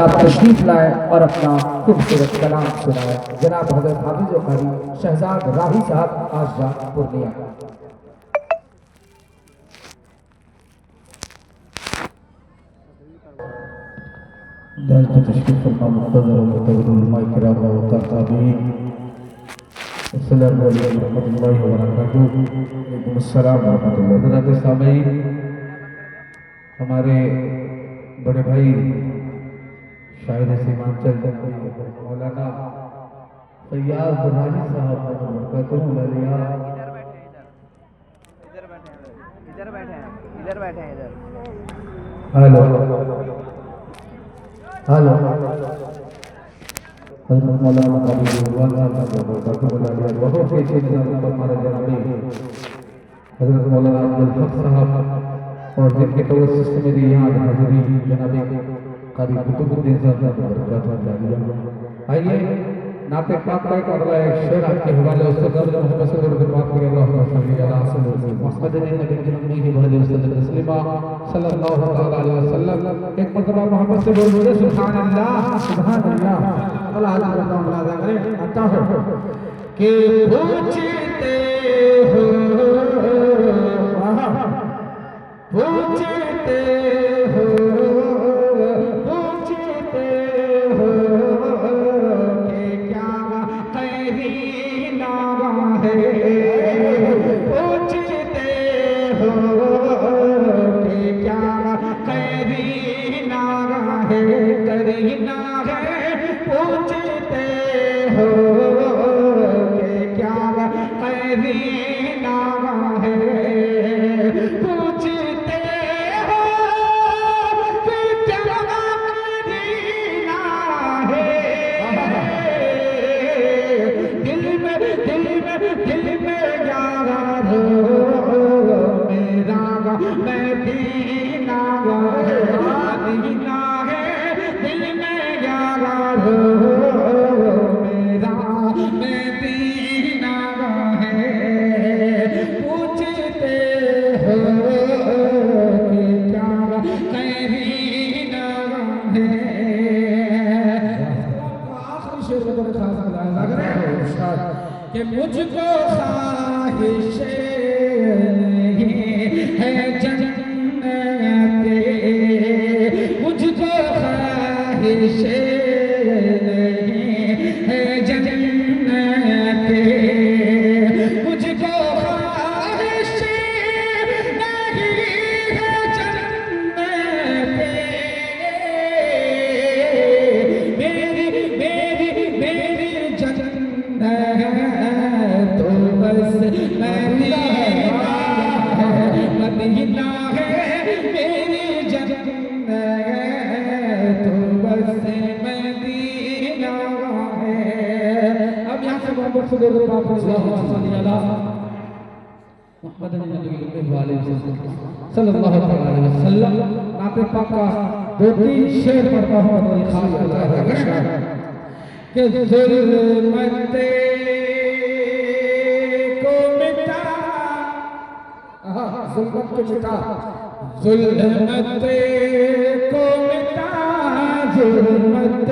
आप तशरीफ लाए और अपना खूबसूरत कलाम सुनाए। जनाब हजरत हाफिज कारी शहजाद राही साहब आशा पूर्णिया। तशरीफ फरमा मुक़द्दर मुक़द्दर उलमाए किराम व ताबईन। अस्सलामु अलैकुम रहमतुल्लाहि व बरकातहू। वालेकुम अस्सलाम व रहमतुल्लाह। हज़रात सामीईन, हमारे बड़े भाई शायद सीमांचल मौलाना फैयाज राही साहब इधर बैठे हैं इधर। हेलो हेलो हज़रत मौलाना बहुत ही हज़रत मौलाना अब्दुल हक साहब और जिनके तवज्जुह से मेरी यहाँ हाजिरी जनाब कारी कुतुबुद्दीन साहब का बरकत जारी। आइए नाते पाक का एक अगला एक शेर आपके हवाले उससे कब्र मोहब्बत से दुरूद पाक के अल्लाहुम्मा सल्ली अला मुहम्मद नबी नबी व तस्लीमा सल्लल्लाहु तआला अलैहि वसल्लम। एक मर्तबा मोहब्बत से बोलिए सुभान अल्लाह सुभान अल्लाह। अल्लाह अल्लाह करें आता हो कि पूछते हो पूछते हो पूछते हो कि क्या करीना है। पूछते हो कि क्या करीना है करीना है। पूछते हो कि क्या करीना है। पूछते हो कि क्या करीना है। दिल में यार हो मेरा मैं दीना दीना है। दिल में यार हो मेरा मैं दीना है। पूछते हो कि क्या करीना है। आखिरी शेर को खास कि मुझको ख्वाहिश नहीं है जन्नत। मुझको ख्वाहिश नहीं है जन्नत। मुझको ख्वाहिश नहीं है जन्नत। मेरी मेरी मेरी जन्नत तो बस मदीना है। मेरी जन्नत तो बस मदीना है। अब यहाँ से मोहब्बत से दुरूद पाक सल्लल्लाहु अलैहि वसल्लम नाते पाक का दो तीन शेर पढ़ता हूँ और खास कि ज़ुल्मत को मिटा ज़ुल्मत को मिटा ज़ुल्मत को मिटा ज़ुल्मत